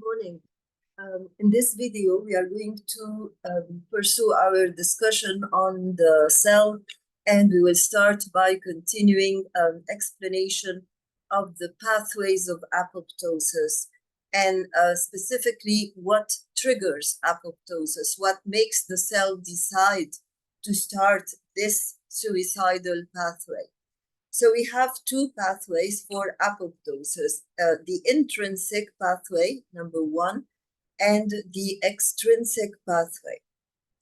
morning. In this video, we are going to pursue our discussion on the cell, and we will start by continuing explanation of the pathways of apoptosis, and specifically what triggers apoptosis, what makes the cell decide to start this suicidal pathway. So we have two pathways for apoptosis, the intrinsic pathway, number one, and the extrinsic pathway.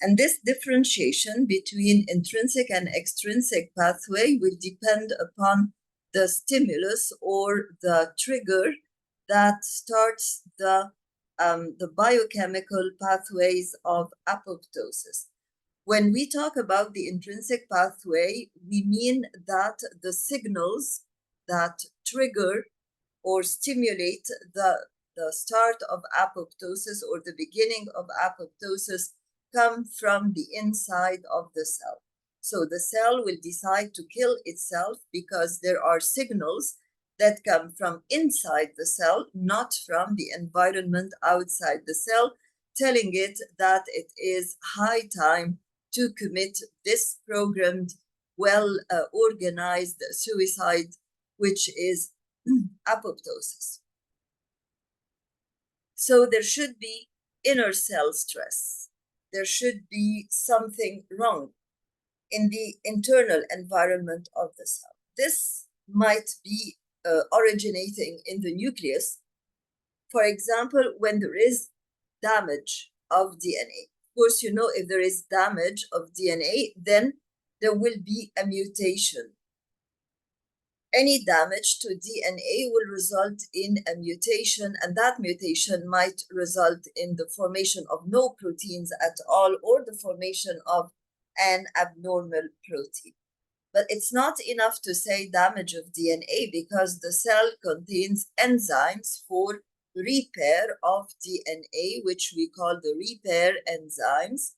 And this differentiation between intrinsic and extrinsic pathway will depend upon the stimulus or the trigger that starts the biochemical pathways of apoptosis. When we talk about the intrinsic pathway, we mean that the signals that trigger or stimulate the start of apoptosis or the beginning of apoptosis come from the inside of the cell. So the cell will decide to kill itself because there are signals that come from inside the cell, not from the environment outside the cell, telling it that it is high time to commit this programmed, well-organized suicide, which is apoptosis. So there should be inner cell stress. There should be something wrong in the internal environment of the cell. This might be originating in the nucleus. For example, when there is damage of DNA. Of course, you know, if there is damage of DNA, then there will be a mutation. Any damage to DNA will result in a mutation, and that mutation might result in the formation of no proteins at all or the formation of an abnormal protein. But it's not enough to say damage of DNA because the cell contains enzymes for repair of DNA, which we call the repair enzymes.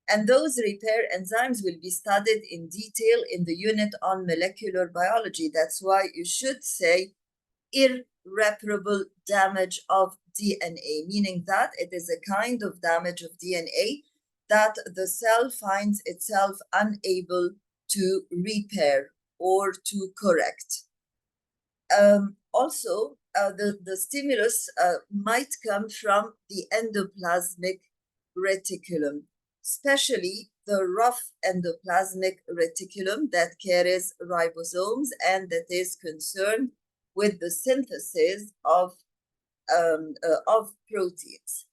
And those repair enzymes will be studied in detail in the unit on molecular biology. That's why you should say irreparable damage of DNA, meaning that it is a kind of damage of DNA that the cell finds itself unable to repair or to correct. Also, the stimulus might come from the endoplasmic reticulum, especially the rough endoplasmic reticulum that carries ribosomes and that is concerned with the synthesis of proteins.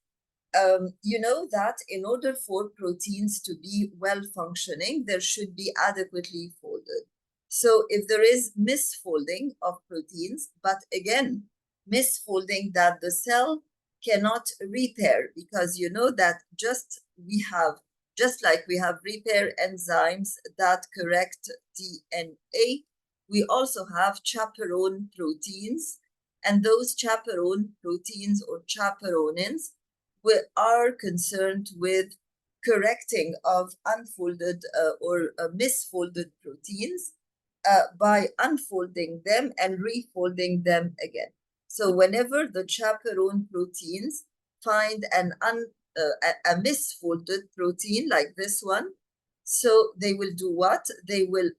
You know that in order for proteins to be well functioning, there should be adequately folded. So if there is misfolding of proteins, but again, misfolding that the cell cannot repair, because you know that just like we have repair enzymes that correct DNA, we also have chaperone proteins, and those chaperone proteins or chaperonins are concerned with correcting of unfolded or misfolded proteins by unfolding them and refolding them again. So whenever the chaperone proteins find a misfolded protein like this one, so they will do what? They will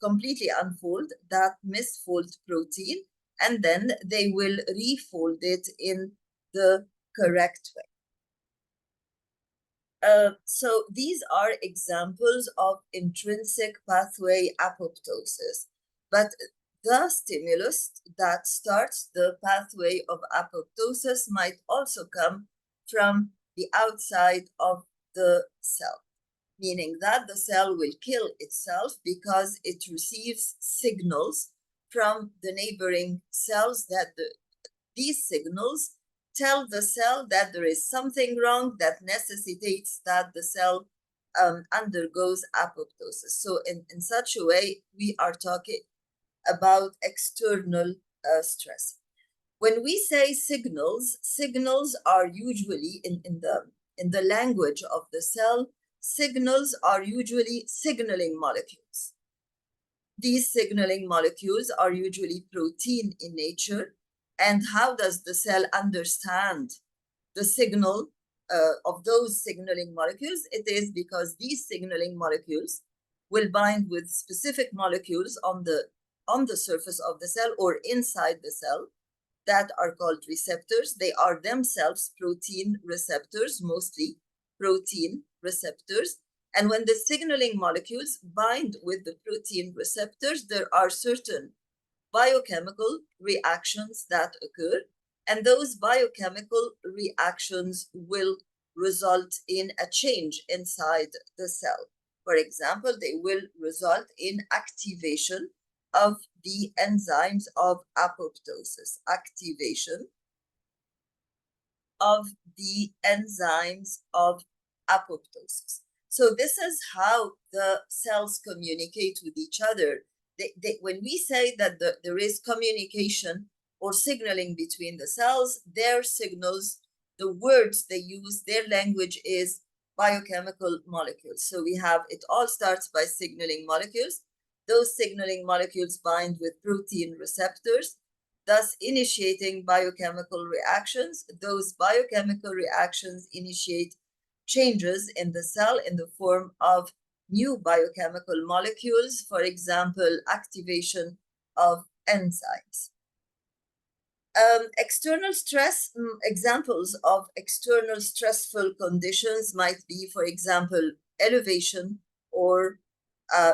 completely unfold that misfold protein, and then they will refold it in the correct way. So these are examples of intrinsic pathway apoptosis, but the stimulus that starts the pathway of apoptosis might also come from the outside of the cell, meaning that the cell will kill itself because it receives signals from the neighboring cells that these signals tell the cell that there is something wrong that necessitates that the cell undergoes apoptosis. So in such a way, we are talking about external stress. When we say signals are usually in the language of the cell, signals are usually signaling molecules. These signaling molecules are usually protein in nature, And how does the cell understand the signal of those signaling molecules? It is because these signaling molecules will bind with specific molecules on the surface of the cell or inside the cell that are called receptors. They are themselves protein receptors, mostly protein receptors. And when the signaling molecules bind with the protein receptors, there are certain biochemical reactions that occur, and those biochemical reactions will result in a change inside the cell. For example, they will result in activation of the enzymes of apoptosis, activation of the enzymes of apoptosis. So this is how the cells communicate with each other. When we say that there is communication or signaling between the cells, their signals, the words they use, their language is biochemical molecules. So we have, it all starts by signaling molecules. Those signaling molecules bind with protein receptors, thus initiating biochemical reactions. Those biochemical reactions initiate changes in the cell in the form of new biochemical molecules, for example, activation of enzymes. External stress, examples of external stressful conditions might be, for example, elevation or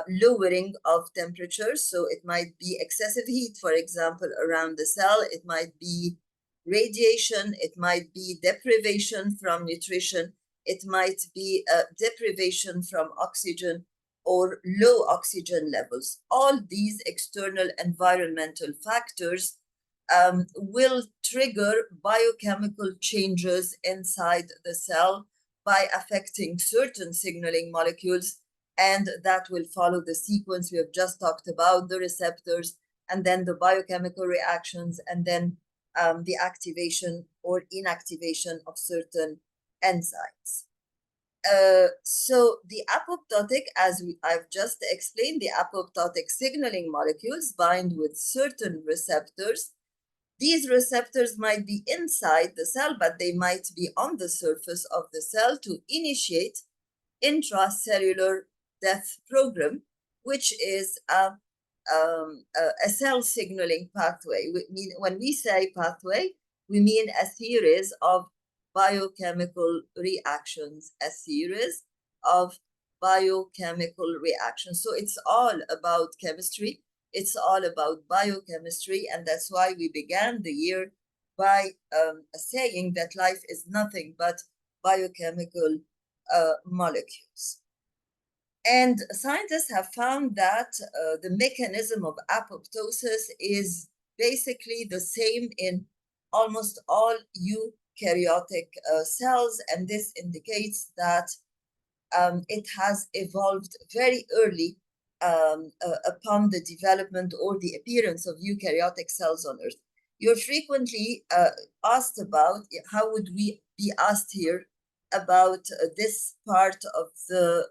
lowering of temperature. So it might be excessive heat, for example, around the cell. It might be radiation. It might be deprivation from nutrition. It might be deprivation from oxygen or low oxygen levels. All these external environmental factors will trigger biochemical changes inside the cell by affecting certain signaling molecules, and that will follow the sequence we have just talked about, the receptors, and then the biochemical reactions, and then the activation or inactivation of certain enzymes. So the apoptotic, as I've just explained, the apoptotic signaling molecules bind with certain receptors. These receptors might be inside the cell, but they might be on the surface of the cell to initiate intracellular death program, which is a cell signaling pathway. When we say pathway, we mean a series of biochemical reactions, a series of biochemical reactions. So it's all about chemistry. It's all about biochemistry, and that's why we began the year by saying that life is nothing but biochemical molecules. And scientists have found that the mechanism of apoptosis is basically the same in almost all eukaryotic cells, and this indicates that it has evolved very early upon the development or the appearance of eukaryotic cells on Earth. You're frequently asked about, how would we be asked here about this part of the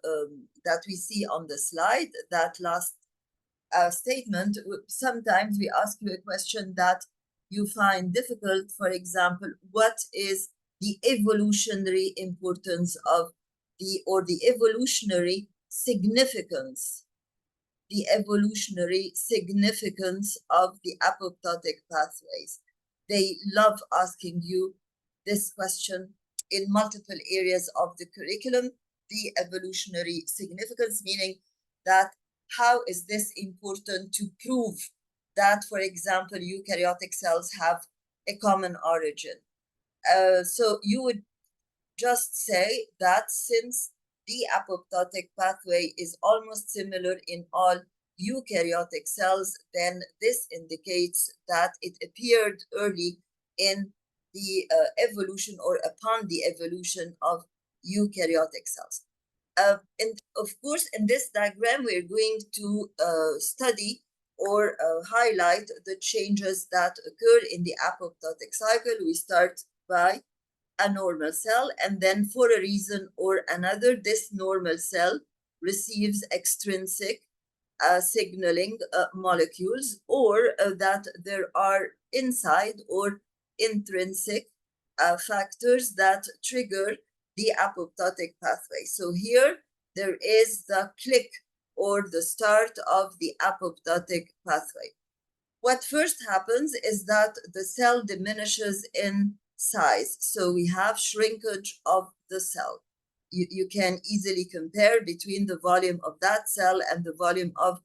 that we see on the slide, that last statement. Sometimes we ask you a question that you find difficult. For example, what is the evolutionary importance of the evolutionary significance of the apoptotic pathways? They love asking you this question in multiple areas of the curriculum, the evolutionary significance, meaning that how is this important to prove that, for example, eukaryotic cells have a common origin? So you would just say that since the apoptotic pathway is almost similar in all eukaryotic cells, then this indicates that it appeared early in the evolution or upon the evolution of eukaryotic cells. And of course, in this diagram, we're going to study or highlight the changes that occur in the apoptotic cycle. We start by a normal cell, and then for a reason or another, this normal cell receives extrinsic signaling molecules, or that there are inside or intrinsic factors that trigger the apoptotic pathway. So here there is the click or the start of the apoptotic pathway. What first happens is that the cell diminishes in size. So we have shrinkage of the cell. You can easily compare between the volume of that cell and the volume of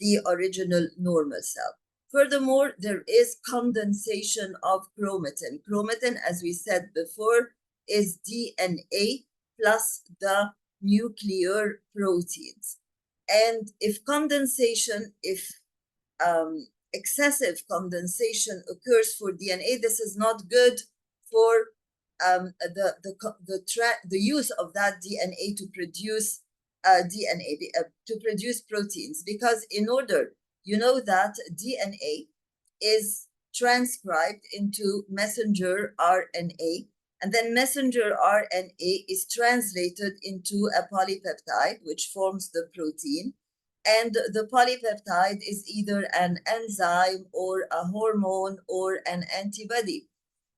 the original normal cell. Furthermore, there is condensation of chromatin. Chromatin, as we said before, is DNA plus the nuclear proteins. And if excessive condensation occurs for DNA, this is not good for the use of that DNA to produce to produce proteins, because in order, you know that DNA is transcribed into messenger RNA, and then messenger RNA is translated into a polypeptide, which forms the protein. And the polypeptide is either an enzyme or a hormone or an antibody.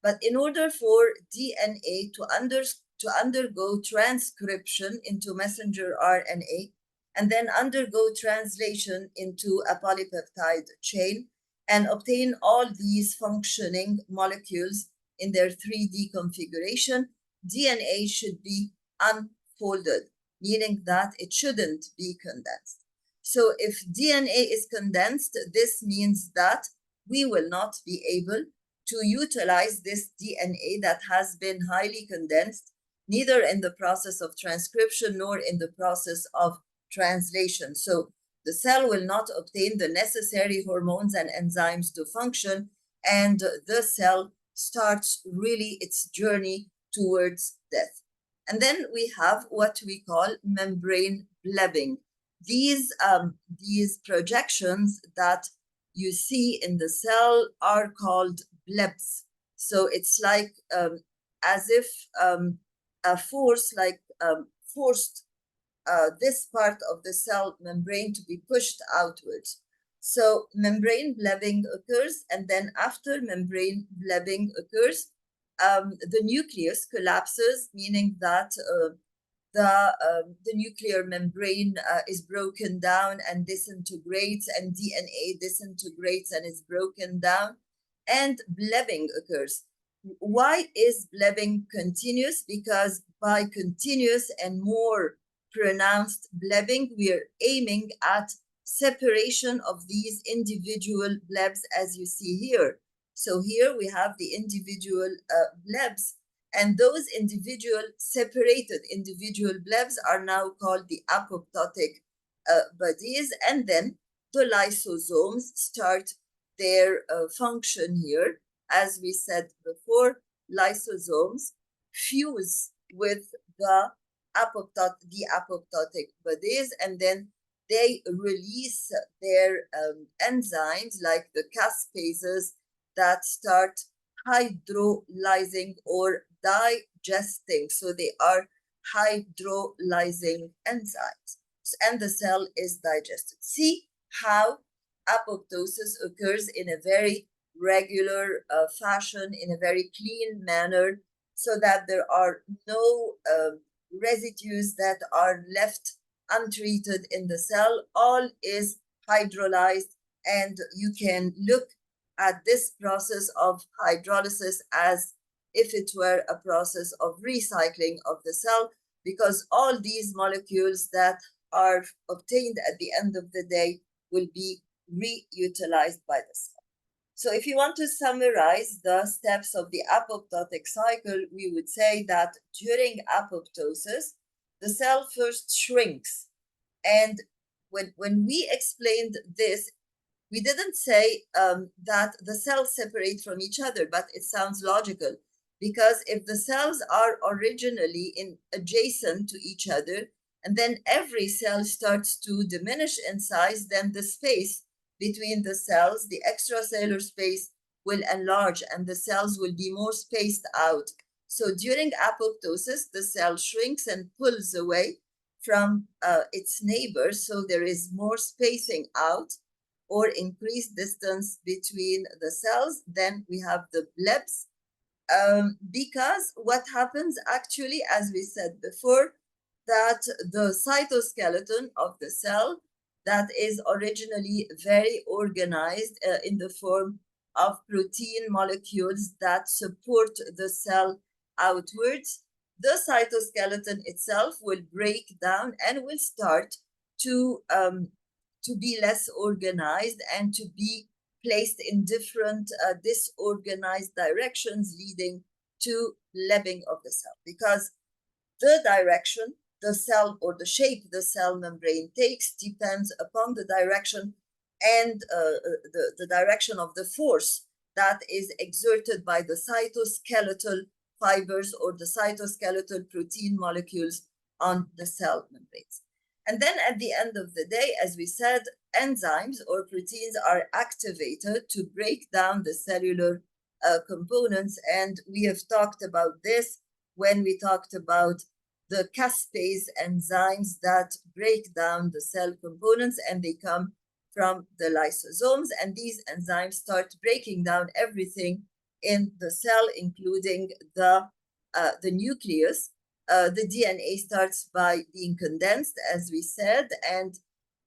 But in order for DNA to undergo transcription into messenger RNA and then undergo translation into a polypeptide chain and obtain all these functioning molecules in their 3D configuration, DNA should be unfolded, meaning that it shouldn't be condensed. So if DNA is condensed, this means that we will not be able to utilize this DNA that has been highly condensed, neither in the process of transcription nor in the process of translation. So the cell will not obtain the necessary hormones and enzymes to function, and the cell starts really its journey towards death. And then we have what we call membrane blebbing. These projections that you see in the cell are called blebs. So it's like as if a force forced this part of the cell membrane to be pushed outwards. So membrane blebbing occurs, and then after membrane blebbing occurs, the nucleus collapses, meaning that the nuclear membrane is broken down and disintegrates, and DNA disintegrates and is broken down, and blebbing occurs. Why is blebbing continuous? Because by continuous and more pronounced blebbing, we are aiming at separation of these individual blebs, as you see here. So here we have the individual blebs, and those separated individual blebs are now called the apoptotic bodies, and then the lysosomes start their function here. As we said before, lysosomes fuse with the apoptotic bodies, and then they release their enzymes like the caspases that start hydrolyzing or digesting. So they are hydrolyzing enzymes, and the cell is digested. See how apoptosis occurs in a very regular fashion, in a very clean manner, so that there are no residues that are left untreated in the cell. All is hydrolyzed, and you can look at this process of hydrolysis as if it were a process of recycling of the cell, because all these molecules that are obtained at the end of the day will be reutilized by the cell. So if you want to summarize the steps of the apoptotic cycle, we would say that during apoptosis, the cell first shrinks. And when we explained this, we didn't say that the cells separate from each other, but it sounds logical, because if the cells are originally adjacent to each other, and then every cell starts to diminish in size, then the space between the cells, the extracellular space, will enlarge and the cells will be more spaced out. So during apoptosis, the cell shrinks and pulls away from its neighbors, so there is more spacing out or increased distance between the cells. Then we have the blebs, because what happens actually, as we said before, that the cytoskeleton of the cell that is originally very organized in the form of protein molecules that support the cell outwards, the cytoskeleton itself will break down and will start to be less organized and to be placed in different disorganized directions, leading to blebbing of the cell. Because the direction the cell or the shape the cell membrane takes depends upon the direction and the direction of the force that is exerted by the cytoskeletal fibers or the cytoskeletal protein molecules on the cell membranes. And then at the end of the day, as we said, enzymes or proteins are activated to break down the cellular components. And we have talked about this when we talked about the caspase enzymes that break down the cell components, and they come from the lysosomes. And these enzymes start breaking down everything in the cell, including the nucleus. The DNA starts by being condensed, as we said, and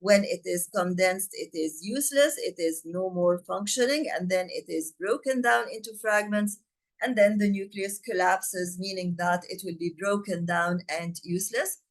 when it is condensed, it is useless, it is no more functioning, and then it is broken down into fragments, and then the nucleus collapses, meaning that it will be broken down and useless.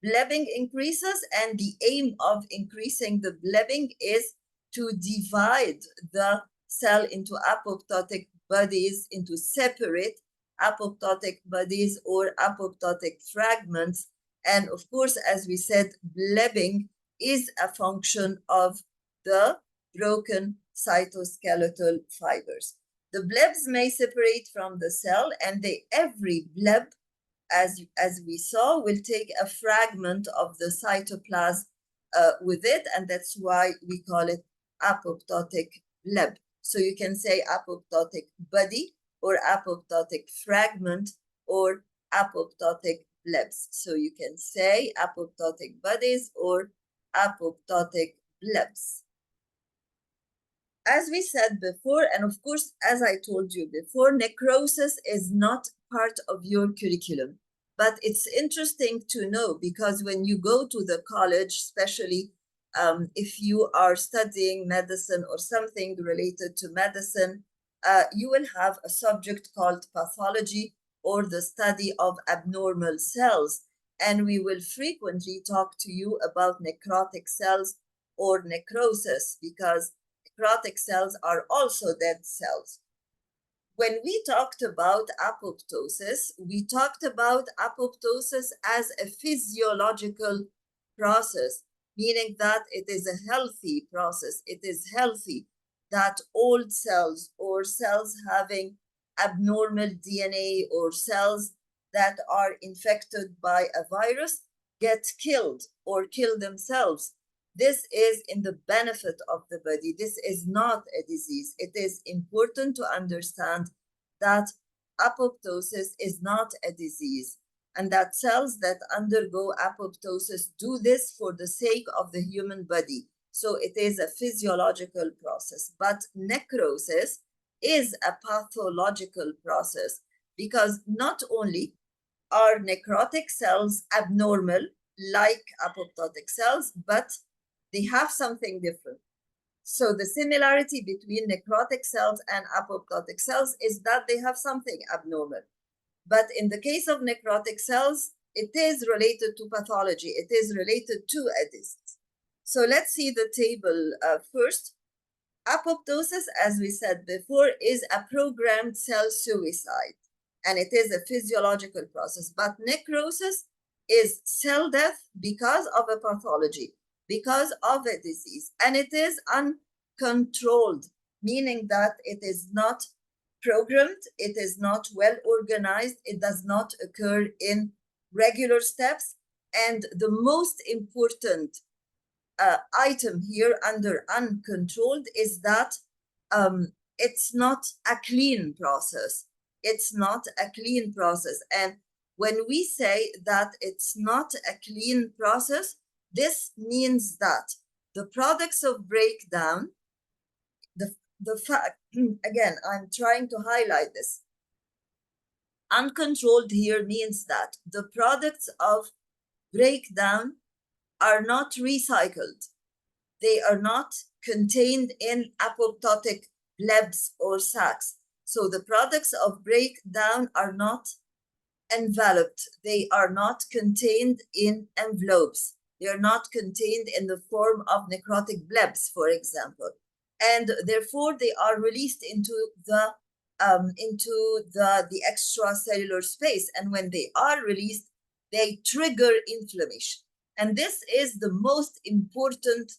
Blebbing increases, and the aim of increasing the blebbing is to divide the cell into apoptotic bodies, into separate apoptotic bodies or apoptotic fragments. And of course, as we said, blebbing is a function of the broken cytoskeletal fibers. The blebs may separate from the cell, and every bleb, as we saw, will take a fragment of the cytoplasm with it, and that's why we call it apoptotic bleb. So you can say apoptotic body or apoptotic fragment or apoptotic blebs. So you can say apoptotic bodies or apoptotic blebs. As we said before, and of course, as I told you before, necrosis is not part of your curriculum. But it's interesting to know, because when you go to the college, especially if you are studying medicine or something related to medicine, you will have a subject called pathology, or the study of abnormal cells. And we will frequently talk to you about necrotic cells or necrosis, because necrotic cells are also dead cells. When we talked about apoptosis, we talked about apoptosis as a physiological process, meaning that it is a healthy process. It is healthy that old cells or cells having abnormal DNA or cells that are infected by a virus get killed or kill themselves. This is in the benefit of the body. This is not a disease. It is important to understand that apoptosis is not a disease, and that cells that undergo apoptosis do this for the sake of the human body. So it is a physiological process. But necrosis is a pathological process, because not only are necrotic cells abnormal like apoptotic cells, but they have something different. So the similarity between necrotic cells and apoptotic cells is that they have something abnormal. But in the case of necrotic cells, it is related to pathology. It is related to a disease. So let's see the table first. Apoptosis, as we said before, is a programmed cell suicide, and it is a physiological process. But necrosis is cell death because of a pathology, because of a disease, and it is uncontrolled, meaning that it is not programmed, it is not well organized, it does not occur in regular steps. And the most important item here under uncontrolled is that it's not a clean process. It's not a clean process. And When we say that it's not a clean process, this means that the products of breakdown, the fact, again, I'm trying to highlight this. Uncontrolled here means that the products of breakdown are not recycled. They are not contained in apoptotic blebs or sacs. So the products of breakdown are not enveloped. They are not contained in envelopes. They are not contained in the form of necrotic blebs, for example. And therefore, they are released into the extracellular space. And when they are released, they trigger inflammation. And this is the most important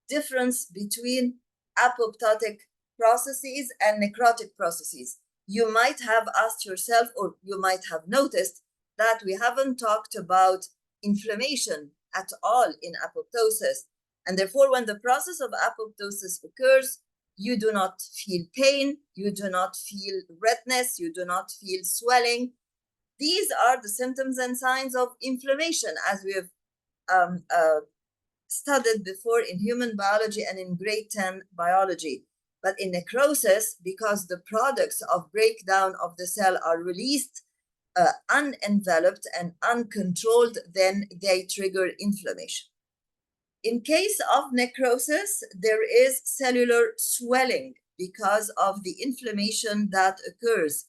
difference between apoptotic processes and necrotic processes. You might have asked yourself, or you might have noticed, that we haven't talked about inflammation at all in apoptosis. And therefore, when the process of apoptosis occurs, you do not feel pain, you do not feel redness, you do not feel swelling. These are the symptoms and signs of inflammation, as we have studied before in human biology and in grade 10 biology. But in necrosis, because the products of breakdown of the cell are released unenveloped and uncontrolled, then they trigger inflammation. In case of necrosis, there is cellular swelling because of the inflammation that occurs.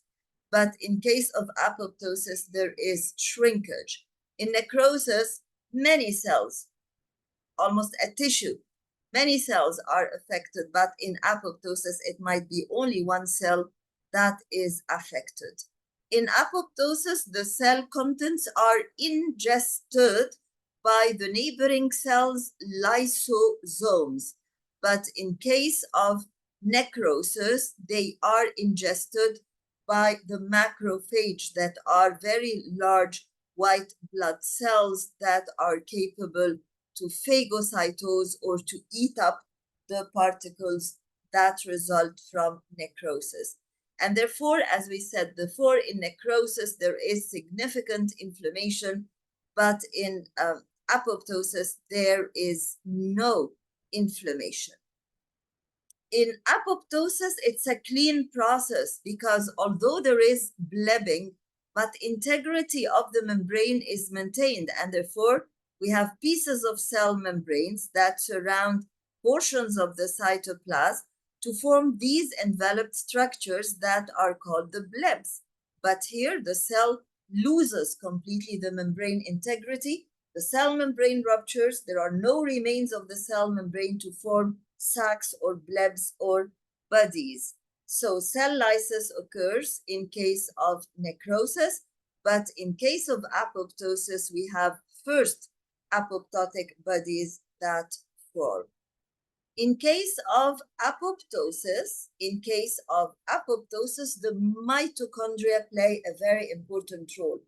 But in case of apoptosis, there is shrinkage. In necrosis, many cells, almost a tissue, many cells are affected, but in apoptosis, it might be only one cell that is affected. In apoptosis, the cell contents are ingested by the neighboring cells' lysosomes. But in case of necrosis, they are ingested by the macrophage, that are very large white blood cells that are capable to phagocytose or to eat up the particles that result from necrosis. And therefore, as we said before, in necrosis, there is significant inflammation, but in apoptosis, there is no inflammation. In apoptosis, it's a clean process because although there is blebbing, but integrity of the membrane is maintained, and therefore we have pieces of cell membranes that surround portions of the cytoplasm to form these enveloped structures that are called the blebs. But here the cell loses completely the membrane integrity. The cell membrane ruptures. There are no remains of the cell membrane to form sacs or blebs or bodies. So cell lysis occurs in case of necrosis, but in case of apoptosis, we have first apoptotic bodies that form. In case of apoptosis, the mitochondria play a very important role.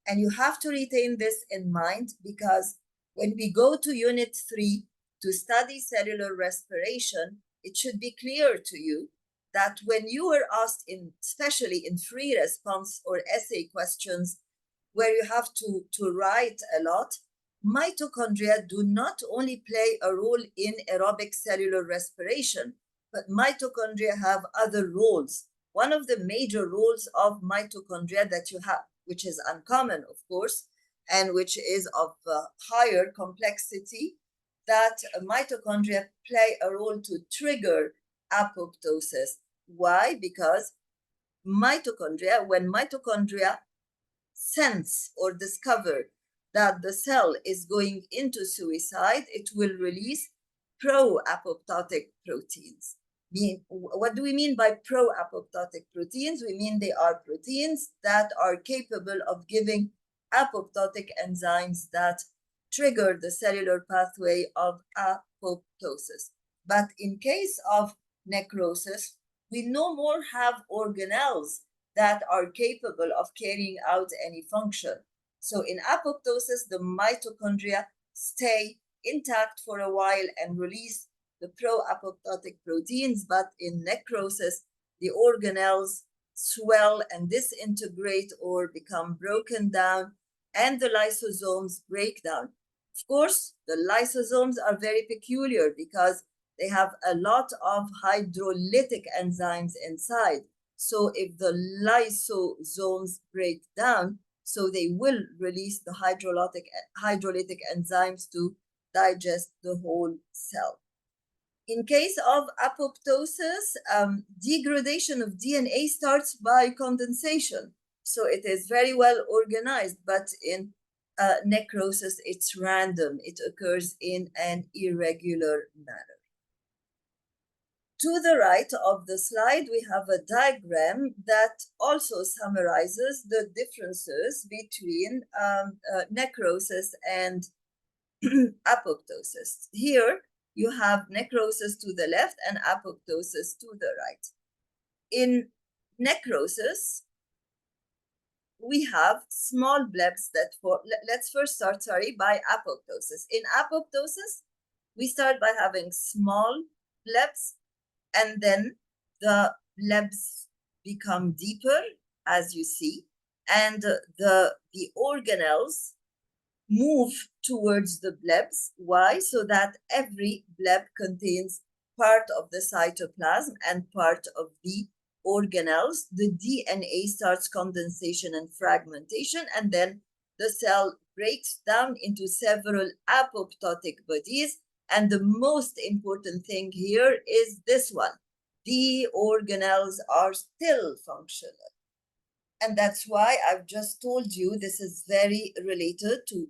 And you have to retain this in mind because when we go to Unit 3 to study cellular respiration, it should be clear to you that when you were asked, especially in free response or essay questions, where you have to write a lot, mitochondria do not only play a role in aerobic cellular respiration, but mitochondria have other roles. One of the major roles of mitochondria that you have, which is uncommon, of course, and which is of higher complexity, that mitochondria play a role to trigger apoptosis. Why? Because when mitochondria sense or discover that the cell is going into suicide, it will release pro-apoptotic proteins. What do we mean by pro-apoptotic proteins? We mean they are proteins that are capable of giving apoptotic enzymes that trigger the cellular pathway of apoptosis. But in case of necrosis, we no more have organelles that are capable of carrying out any function. So in apoptosis, the mitochondria stay intact for a while and release the pro-apoptotic proteins, but in necrosis, the organelles swell and disintegrate or become broken down, and the lysosomes break down. Of course, the lysosomes are very peculiar because they have a lot of hydrolytic enzymes inside. So if the lysosomes break down, so they will release the hydrolytic enzymes to digest the whole cell. In case of apoptosis, degradation of DNA starts by condensation. So it is very well organized, but in necrosis, it's random. It occurs in an irregular manner. To the right of the slide, we have a diagram that also summarizes the differences between necrosis and apoptosis. Here, you have necrosis to the left and apoptosis to the right. In necrosis, we have small blebs that form. Let's first start, by apoptosis. In apoptosis, we start by having small blebs, and then the blebs become deeper, as you see, and the organelles move towards the blebs. Why? So that every bleb contains part of the cytoplasm and part of the organelles. The DNA starts condensation and fragmentation, and then the cell breaks down into several apoptotic bodies. And the most important thing here is this one. The organelles are still functional. And that's why I've just told you this is very related to,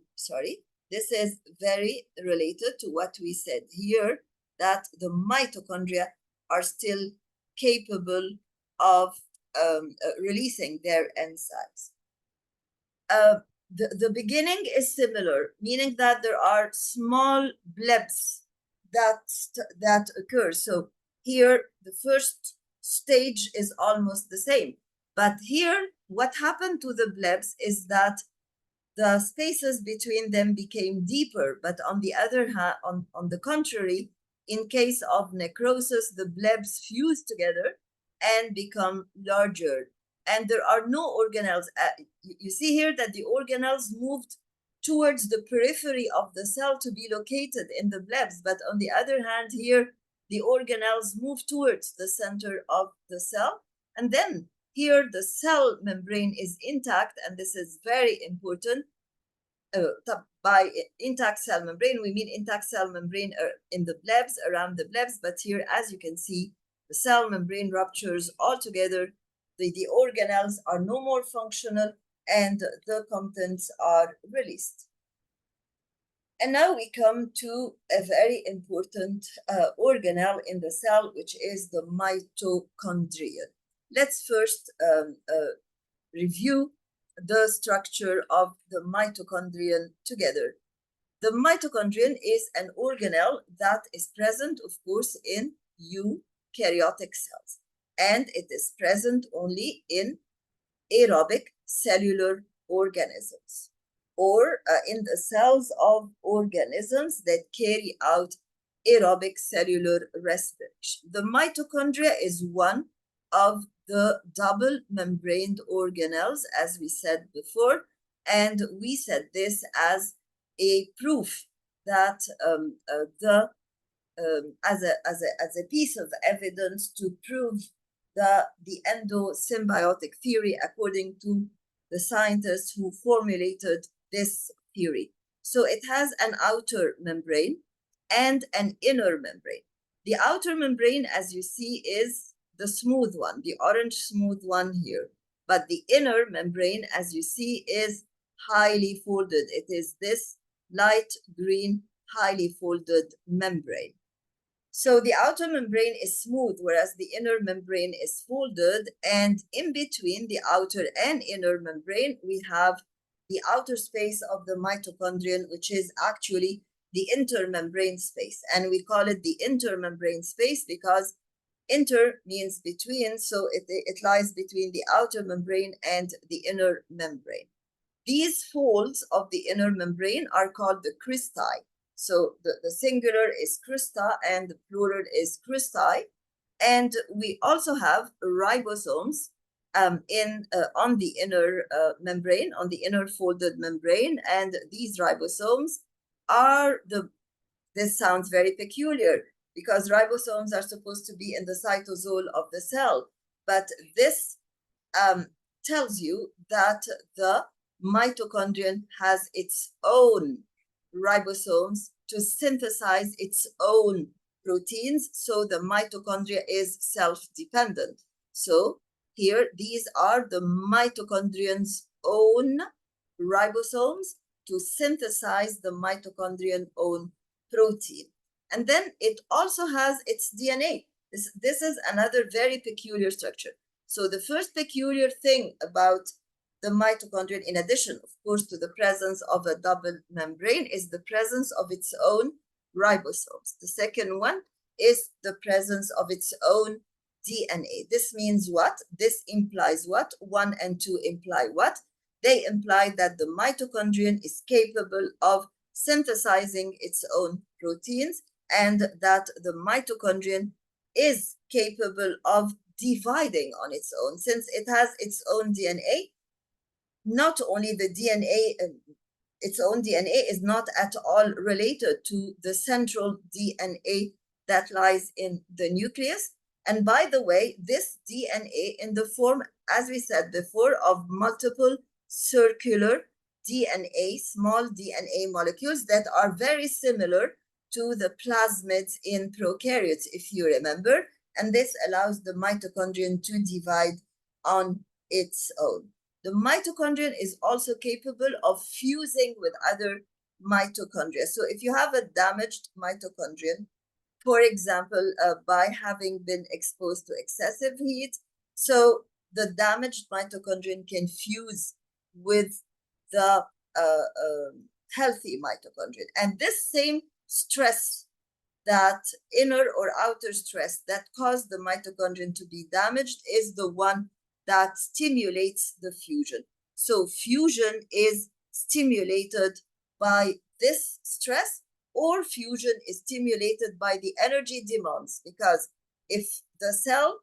what we said here, that the mitochondria are still capable of releasing their enzymes. The beginning is similar, meaning that there are small blebs that occur. So here, the first stage is almost the same. But here, what happened to the blebs is that the spaces between them became deeper. But on the other hand, on the contrary, in case of necrosis, the blebs fuse together and become larger. And there are no organelles. You see here that the organelles moved towards the periphery of the cell to be located in the blebs. But on the other hand, here, the organelles move towards the center of the cell. And then here, the cell membrane is intact, and this is very important. By intact cell membrane, we mean intact cell membrane in the blebs, around the blebs. But here, as you can see, the cell membrane ruptures altogether. The organelles are no more functional, and the contents are released. And now we come to a very important organelle in the cell, which is the mitochondria. Let's first review the structure of the mitochondrion together. The mitochondrion is an organelle that is present, of course, in eukaryotic cells, and it is present only in aerobic cellular organisms, or in the cells of organisms that carry out aerobic cellular respiration. The mitochondria is one of the double membraned organelles, as we said before, and we said this as a proof that as a piece of evidence to prove the endosymbiotic theory according to the scientists who formulated this theory. So it has an outer membrane and an inner membrane. The outer membrane, as you see, is the smooth one, the orange smooth one here. But the inner membrane, as you see, is highly folded. It is this light green, highly folded membrane. So the outer membrane is smooth, whereas the inner membrane is folded. And in between the outer and inner membrane, we have the outer space of the mitochondrion, which is actually the intermembrane space. And we call it the intermembrane space because inter means between, so it lies between the outer membrane and the inner membrane. These folds of the inner membrane are called the cristae. So the singular is crista and the plural is cristae. And we also have ribosomes on the inner membrane, on the inner folded membrane, and these ribosomes are this sounds very peculiar because ribosomes are supposed to be in the cytosol of the cell, but this tells you that the mitochondrion has its own ribosomes to synthesize its own proteins, so the mitochondria is self-dependent. So here, these are the mitochondrian's own ribosomes to synthesize the mitochondrion own protein. And then it also has its DNA. This is another very peculiar structure. So the first peculiar thing about the mitochondrion, in addition, of course, to the presence of a double membrane, is the presence of its own ribosomes. The second one is the presence of its own DNA. This means what? This implies what? 1 and 2 imply what? They imply that the mitochondrion is capable of synthesizing its own proteins and that the mitochondrion is capable of dividing on its own. Since it has its own DNA, not only the DNA, its own DNA is not at all related to the central DNA that lies in the nucleus. And by the way, this DNA in the form, as we said before, of multiple circular DNA, small DNA molecules that are very similar to the plasmids in prokaryotes, if you remember. And this allows the mitochondrion to divide on its own. The mitochondrion is also capable of fusing with other mitochondria. So if you have a damaged mitochondrion, for example, by having been exposed to excessive heat, so the damaged mitochondrion can fuse with the healthy mitochondrion. And this same stress, that inner or outer stress that caused the mitochondrion to be damaged, is the one that stimulates the fusion. So fusion is stimulated by this stress, or fusion is stimulated by the energy demands, because if the cell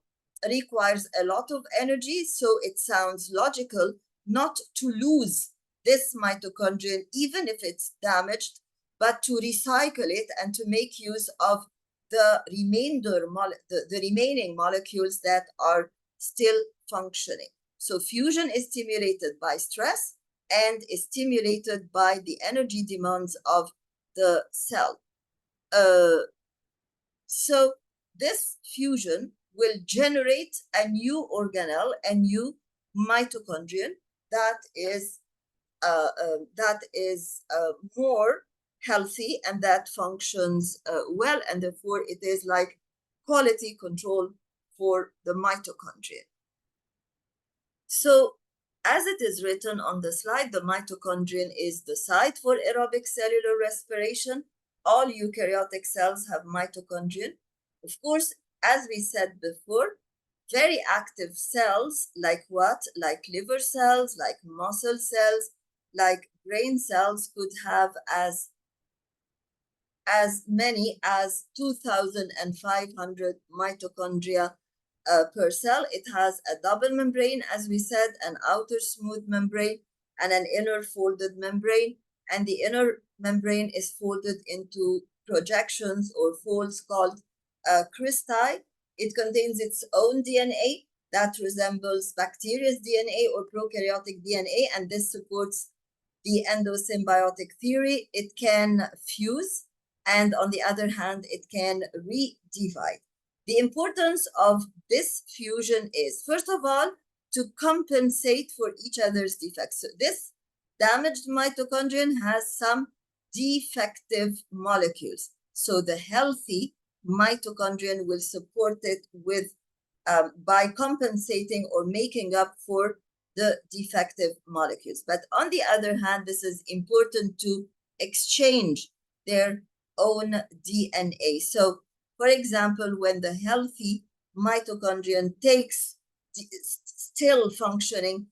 requires a lot of energy, so it sounds logical not to lose this mitochondrion, even if it's damaged, but to recycle it and to make use of the remaining molecules that are still functioning. So fusion is stimulated by stress and is stimulated by the energy demands of the cell. So this fusion will generate a new organelle, a new mitochondrion that is more healthy and that functions well, and therefore it is like quality control for the mitochondria. So as it is written on the slide, the mitochondrion is the site for aerobic cellular respiration. All eukaryotic cells have mitochondrion. Of course, as we said before, very active cells like what? Like liver cells, like muscle cells, like brain cells could have as many as 2,500 mitochondria per cell. It has a double membrane, as we said, an outer smooth membrane and an inner folded membrane. And the inner membrane is folded into projections or folds called cristae. It contains its own DNA that resembles bacteria's DNA or prokaryotic DNA, and this supports the endosymbiotic theory. It can fuse, and on the other hand, it can re-divide. The importance of this fusion is, first of all, to compensate for each other's defects. So this damaged mitochondrion has some defective molecules. So the healthy mitochondrion will support it with by compensating or making up for the defective molecules. But on the other hand, this is important to exchange their own DNA. So, for example, when the healthy mitochondrion takes still functioning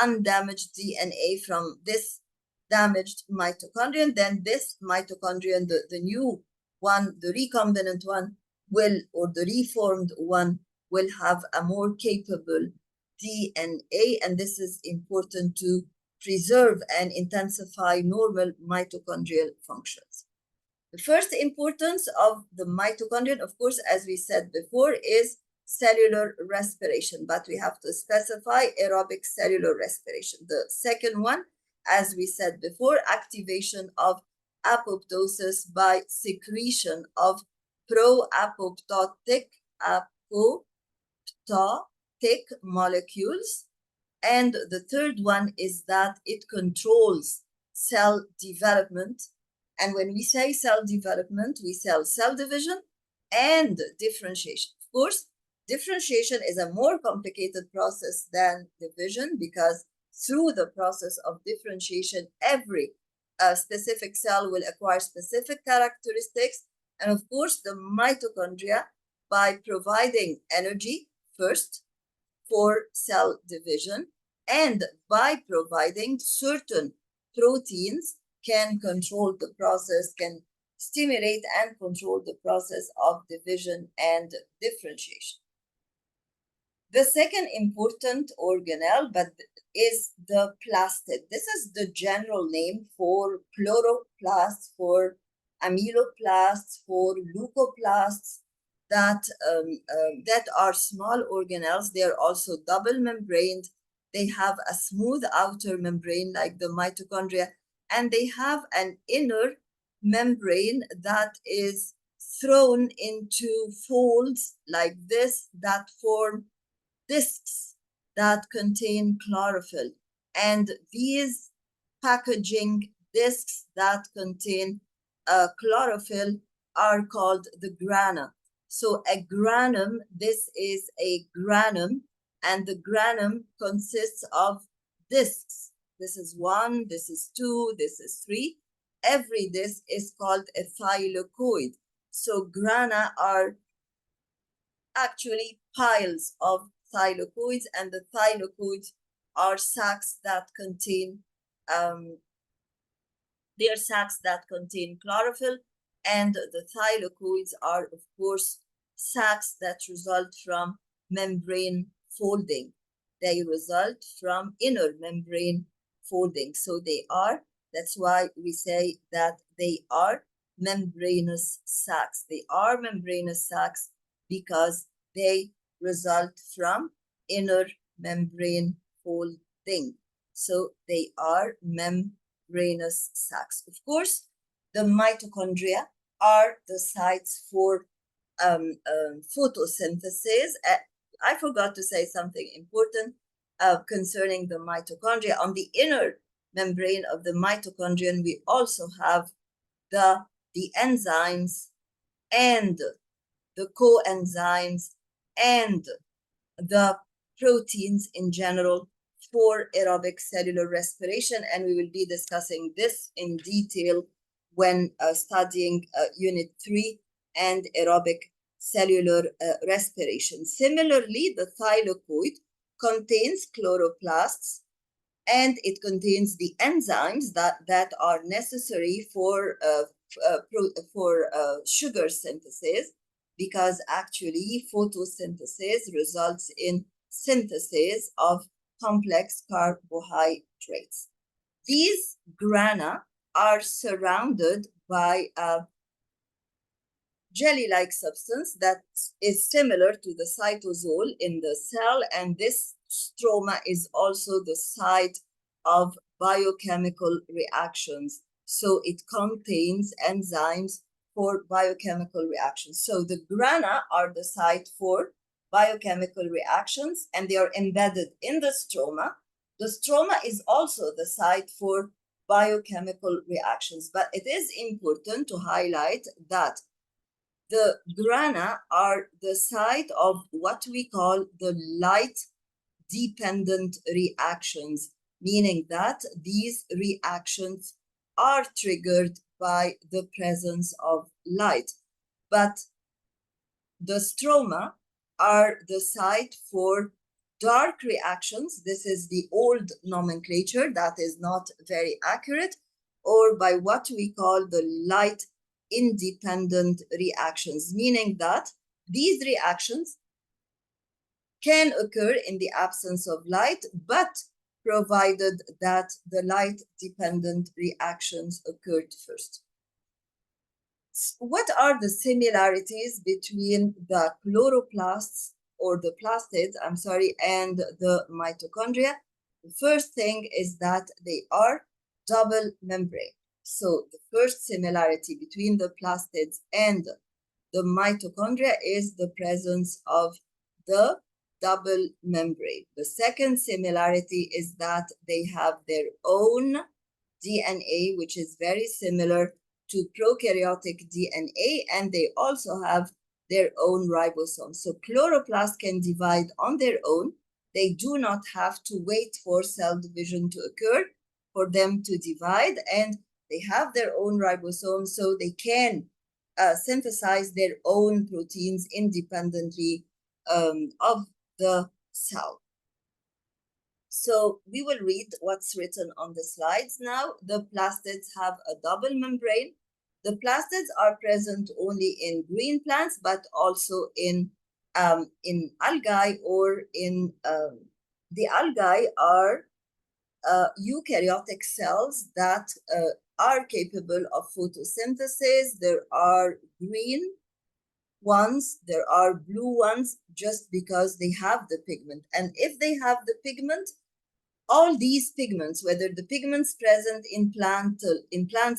undamaged DNA from this damaged mitochondrion, then this mitochondrion, the new one, the recombinant one, will, or the reformed one, will have a more capable DNA, and this is important to preserve and intensify normal mitochondrial functions. The first importance of the mitochondria, of course, as we said before, is cellular respiration, but we have to specify aerobic cellular respiration. The second one, as we said before, activation of apoptosis by secretion of pro-apoptotic molecules. And the third one is that it controls cell development. And when we say cell development, we say cell division and differentiation. Of course, differentiation is a more complicated process than division, because through the process of differentiation, every specific cell will acquire specific characteristics. And of course, the mitochondria, by providing energy first for cell division, and by providing certain proteins, can control the process, can stimulate and control the process of division and differentiation. The second important organelle is the plastid. This is the general name for chloroplasts, for amyloplasts, for leucoplasts, that are small organelles. They are also double membraned. They have a smooth outer membrane like the mitochondria, and they have an inner membrane that is thrown into folds like this that form discs that contain chlorophyll. And these packaging discs that contain chlorophyll are called the grana. So a granum, this is a granum, and the granum consists of discs. This is 1, this is 2, this is 3. Every disc is called a thylakoid. So grana are actually piles of thylakoids, and the thylakoids are sacs that contain they are sacs that contain chlorophyll, and the thylakoids are, of course, sacs that result from membrane folding. They result from inner membrane folding. So that's why we say that they are membranous sacs. They are membranous sacs because they result from inner membrane folding. So they are membranous sacs. Of course, the mitochondria are the sites for photosynthesis. I forgot to say something important concerning the mitochondria. On the inner membrane of the mitochondrion, we also have the enzymes and the coenzymes and the proteins in general for aerobic cellular respiration. And we will be discussing this in detail when studying Unit 3 and aerobic cellular respiration. Similarly, the thylakoid contains chloroplasts, and it contains the enzymes that are necessary for sugar synthesis, because actually photosynthesis results in synthesis of complex carbohydrates. These grana are surrounded by a jelly-like substance that is similar to the cytosol in the cell, and this stroma is also the site of biochemical reactions. So it contains enzymes for biochemical reactions. So the grana are the site for biochemical reactions, and they are embedded in the stroma. The stroma is also the site for biochemical reactions, but it is important to highlight that the grana are the site of what we call the light-dependent reactions, meaning that these reactions are triggered by the presence of light. But the stroma are the site for dark reactions. This is the old nomenclature that is not very accurate, or by what we call the light-independent reactions, meaning that these reactions can occur in the absence of light, but provided that the light-dependent reactions occurred first. What are the similarities between the chloroplasts or the plastids, and the mitochondria? The first thing is that they are double membrane. So the first similarity between the plastids and the mitochondria is the presence of the double membrane. The second similarity is that they have their own DNA, which is very similar to prokaryotic DNA, and they also have their own ribosomes. So chloroplasts can divide on their own. They do not have to wait for cell division to occur for them to divide, and they have their own ribosomes, so they can synthesize their own proteins independently of the cell. So we will read what's written on the slides now. The plastids have a double membrane. The plastids are present only in green plants, but also in algae, or in the algae are eukaryotic cells that are capable of photosynthesis. There are green ones, there are blue ones, just because they have the pigment. And if they have the pigment, all these pigments, whether the pigments present in plant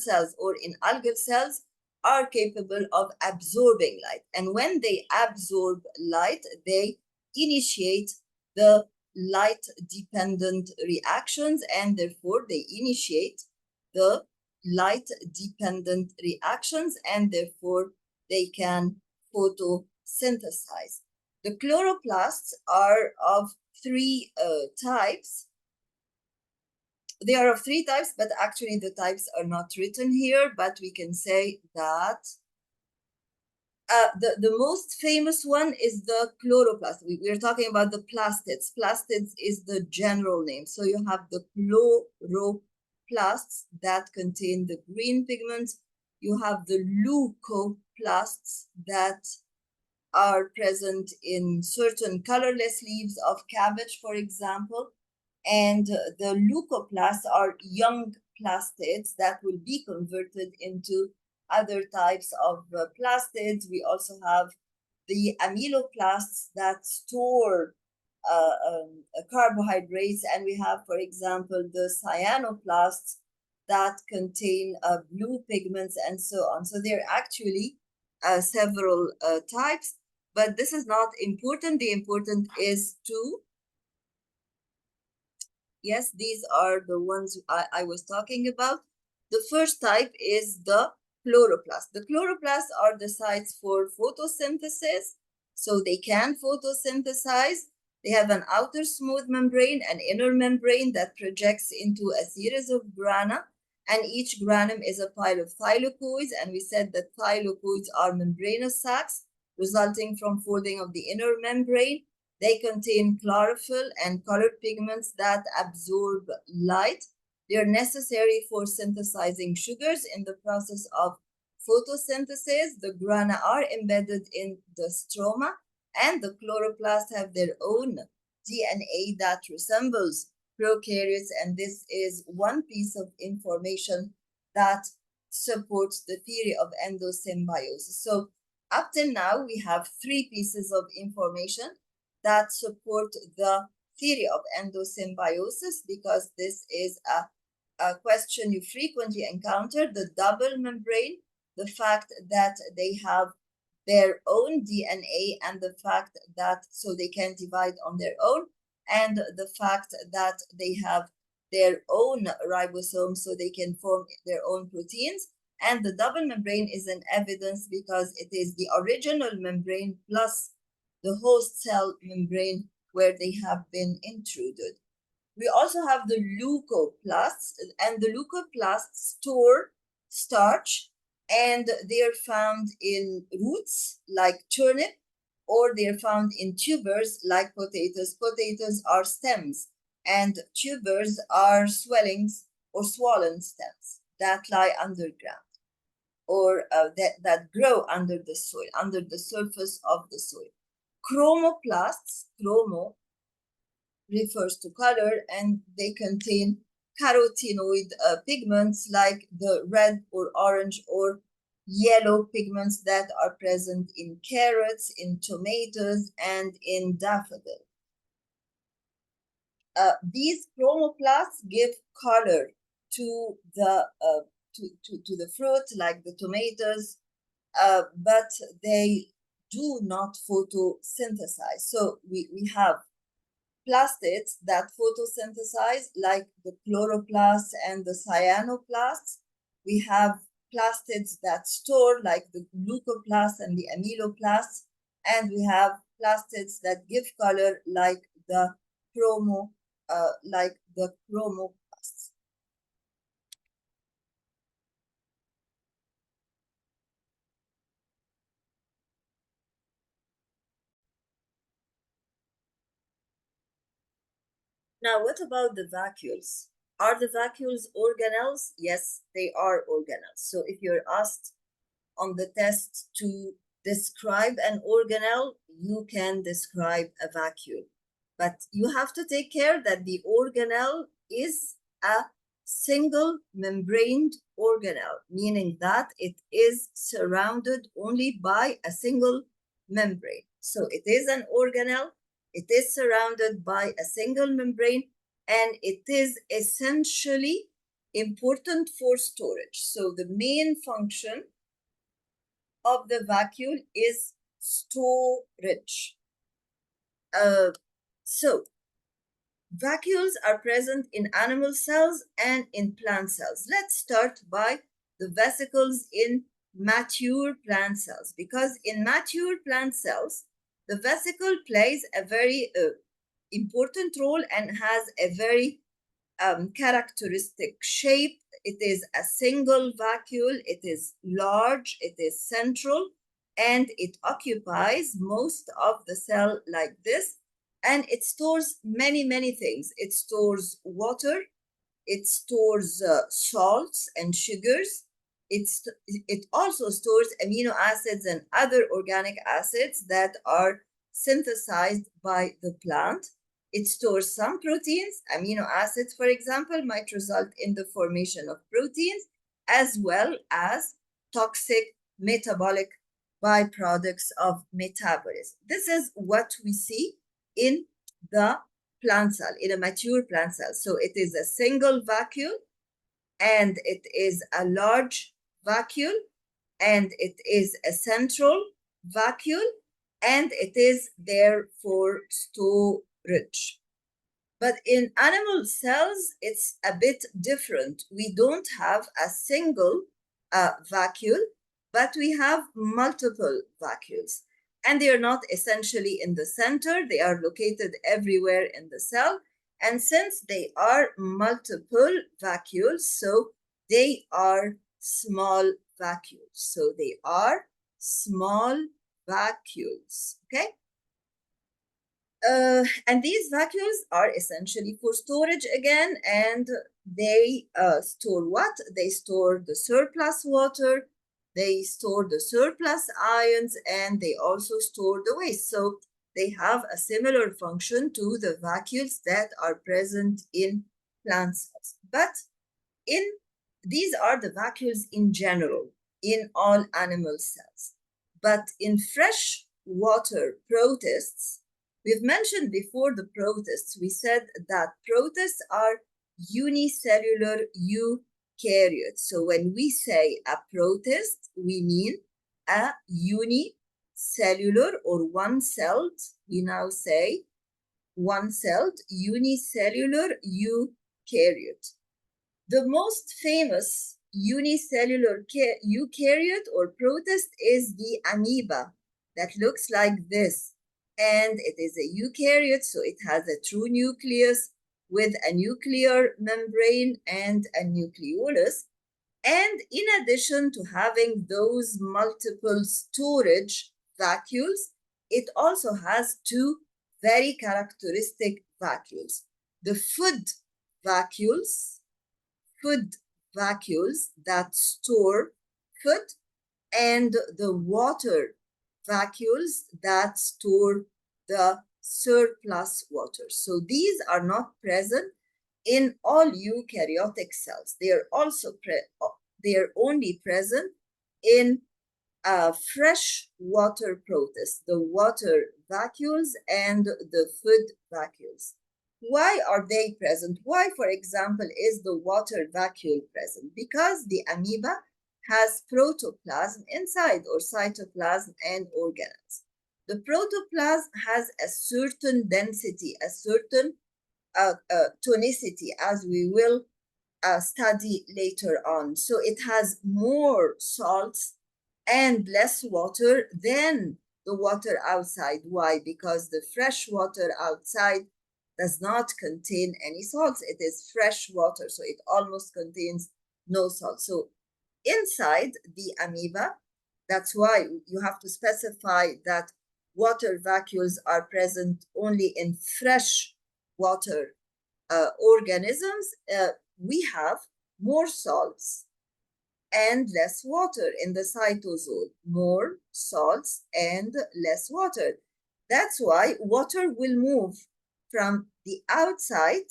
cells or in algal cells, are capable of absorbing light. And when they absorb light, they initiate the light-dependent reactions, and therefore they initiate the light-dependent reactions, and therefore they can photosynthesize. The chloroplasts are of three types. They are of three types, but actually the types are not written here, but we can say that the most famous one is the chloroplast. We're talking about the plastids. Plastids is the general name. So you have the chloroplasts that contain the green pigments. You have the leucoplasts that are present in certain colorless leaves of cabbage, for example. And the leucoplasts are young plastids that will be converted into other types of plastids. We also have the amyloplasts that store carbohydrates, and we have, for example, the cyanoplasts that contain blue pigments, and so on. So there are actually several types, but this is not important. The important is to, yes, these are the ones I was talking about. The first type is the chloroplasts. The chloroplasts are the sites for photosynthesis, so they can photosynthesize. They have an outer smooth membrane, an inner membrane that projects into a series of grana, and each granum is a pile of thylakoids, and we said that thylakoids are membranous sacs resulting from folding of the inner membrane. They contain chlorophyll and colored pigments that absorb light. They are necessary for synthesizing sugars in the process of photosynthesis. The grana are embedded in the stroma, and the chloroplasts have their own DNA that resembles prokaryotes, and this is one piece of information that supports the theory of endosymbiosis. So up till now, we have three pieces of information that support the theory of endosymbiosis, because this is a question you frequently encounter: the double membrane, the fact that they have their own DNA, and the fact that so they can divide on their own, and the fact that they have their own ribosomes so they can form their own proteins. And the double membrane is an evidence because it is the original membrane plus the host cell membrane where they have been intruded. We also have the leucoplasts, and the leucoplasts store starch, and they are found in roots like turnip, or they are found in tubers like potatoes. Potatoes are stems, and tubers are swellings or swollen stems that lie underground, or that grow under the soil, under the surface of the soil. chromoplasts. Chromo refers to color, and they contain carotenoid pigments like the red or orange or yellow pigments that are present in carrots, in tomatoes, and in daffodil. These chromoplasts give color to the fruit, like the tomatoes, but they do not photosynthesize. So we have plastids that photosynthesize, like the chloroplasts and the cyanoplasts. We have plastids that store, like the leucoplasts and the amyloplasts. And we have plastids that give color, like the chromoplasts. Now, what about the vacuoles? Are the vacuoles organelles? Yes, they are organelles. So if you're asked on the test to describe an organelle, you can describe a vacuole. But you have to take care that the organelle is a single membraned organelle, meaning that it is surrounded only by a single membrane. So it is an organelle, it is surrounded by a single membrane, and it is essentially important for storage. So the main function of the vacuole is storage. So vacuoles are present in animal cells and in plant cells. Let's start by the vesicles in mature plant cells, because in mature plant cells, the vesicle plays a very important role and has a very characteristic shape. It is a single vacuole, it is large, it is central, and it occupies most of the cell like this. And it stores many things. It stores water, it stores salts and sugars. It also stores amino acids and other organic acids that are synthesized by the plant. It stores some proteins. Amino acids, for example, might result in the formation of proteins, as well as toxic metabolic byproducts of metabolism. This is what we see in the plant cell, in a mature plant cell. So it is a single vacuole, and it is a large vacuole, and it is a central vacuole, and it is there for storage. But in animal cells, it's a bit different. We don't have a single vacuole, but we have multiple vacuoles. And they are not essentially in the center. They are located everywhere in the cell. And since they are multiple vacuoles, so they are small vacuoles. So they are small vacuoles, okay? And these vacuoles are essentially for storage again, and they store what? They store the surplus water, they store the surplus ions, and they also store the waste. So they have a similar function to the vacuoles that are present in plant cells. But these are the vacuoles in general in all animal cells. But in freshwater protists, we've mentioned before the protists, we said that protists are unicellular eukaryotes. So when we say a protist, we mean a unicellular or one-celled, we now say one-celled unicellular eukaryote. The most famous unicellular eukaryote or protist is the amoeba that looks like this. And it is a eukaryote, so it has a true nucleus with a nuclear membrane and a nucleolus. And in addition to having those multiple storage vacuoles, it also has two very characteristic vacuoles. The food vacuoles that store food, and the water vacuoles that store the surplus water. So these are not present in all eukaryotic cells. They are also they are only present in fresh water protists, the water vacuoles and the food vacuoles. Why are they present? Why, for example, is the water vacuole present? Because the amoeba has protoplasm inside, or cytoplasm and organelles. The protoplasm has a certain density, a certain tonicity, as we will study later on. So it has more salts and less water than the water outside. Why? Because the fresh water outside does not contain any salts. It is fresh water, so it almost contains no salt. So inside the amoeba, that's why you have to specify that water vacuoles are present only in fresh water organisms. We have more salts and less water in the cytosol, more salts and less water. That's why water will move from the outside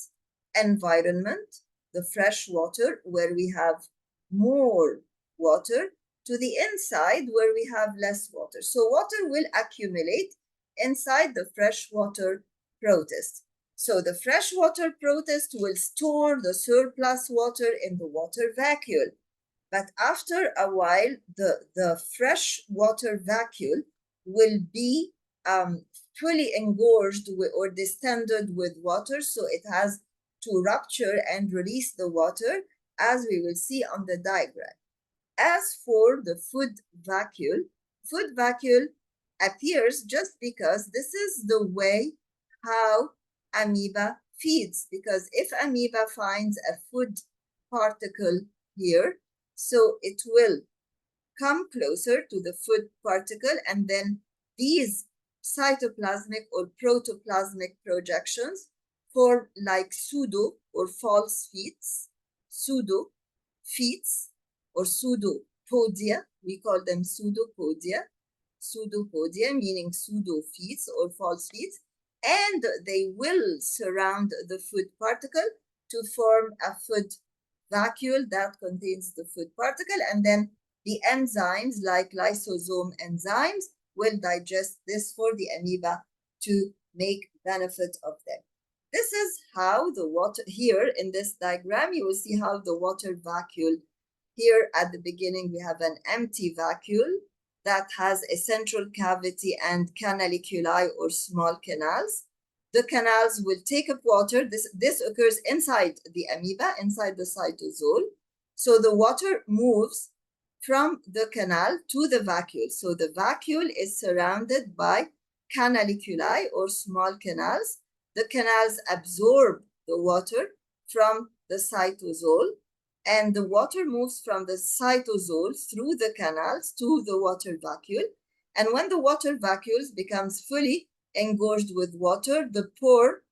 environment, the fresh water, where we have more water, to the inside where we have less water. So water will accumulate inside the freshwater protist. So the freshwater protist will store the surplus water in the water vacuole. But after a while, the freshwater vacuole will be fully engorged or distended with water. So it has to rupture and release the water, as we will see on the diagram. As for the food vacuole appears just because this is the way how amoeba feeds. Because if amoeba finds a food particle here, so it will come closer to the food particle, and then these cytoplasmic or protoplasmic projections form like pseudo or false feets, or pseudopodia. We call them pseudopodia, meaning pseudo feets or false feets, and they will surround the food particle to form a food vacuole that contains the food particle, and then the enzymes like lysosome enzymes will digest this for the amoeba to make benefit of them. This is how the water, here in this diagram, you will see how the water vacuole, here at the beginning, we have an empty vacuole that has a central cavity and canaliculi or small canals. The canals will take up water. This occurs inside the amoeba, inside the cytosol. So the water moves from the canal to the vacuole. So the vacuole is surrounded by canaliculi or small canals. The canals absorb the water from the cytosol, and the water moves from the cytosol through the canals to the water vacuole. And when the water vacuole becomes fully engorged with water, the pore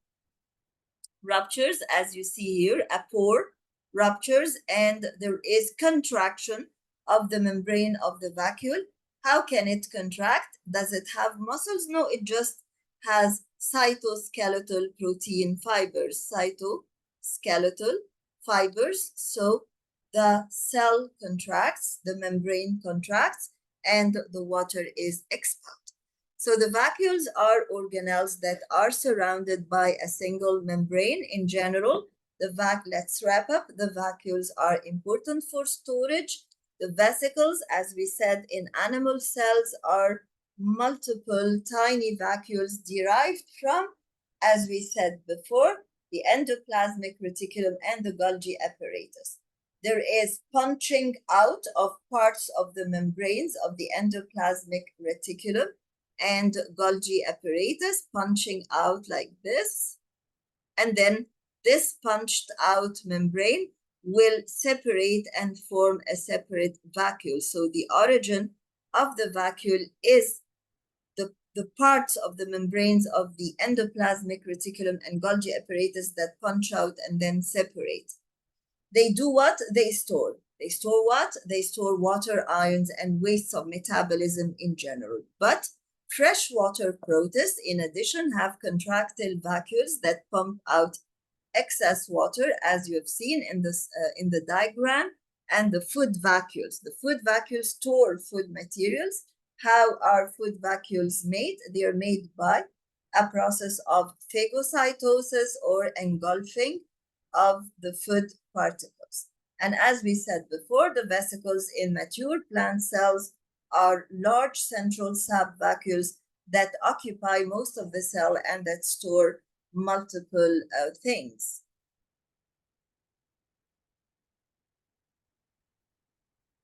ruptures, as you see here, a pore ruptures, and there is contraction of the membrane of the vacuole. How can it contract? Does it have muscles? No, it just has cytoskeletal protein fibers, cytoskeletal fibers. So the cell contracts, the membrane contracts, and the water is expelled. So the vacuoles are organelles that are surrounded by a single membrane. In general, let's wrap up. The vacuoles are important for storage. The vesicles, as we said, in animal cells are multiple tiny vacuoles derived from, as we said before, the endoplasmic reticulum and the Golgi apparatus. There is punching out of parts of the membranes of the endoplasmic reticulum and Golgi apparatus, punching out like this. And then this punched out membrane will separate and form a separate vacuole. So the origin of the vacuole is the parts of the membranes of the endoplasmic reticulum and Golgi apparatus that punch out and then separate. They do what? They store. They store what? They store water, ions, and wastes of metabolism in general. But Freshwater protists, in addition, have contractile vacuoles that pump out excess water, as you have seen in the diagram, and the food vacuoles. The food vacuoles store food materials. How are food vacuoles made? They are made by a process of phagocytosis or engulfing of the food particles. And as we said before, the vesicles in mature plant cells are large central sap vacuoles that occupy most of the cell and that store multiple things.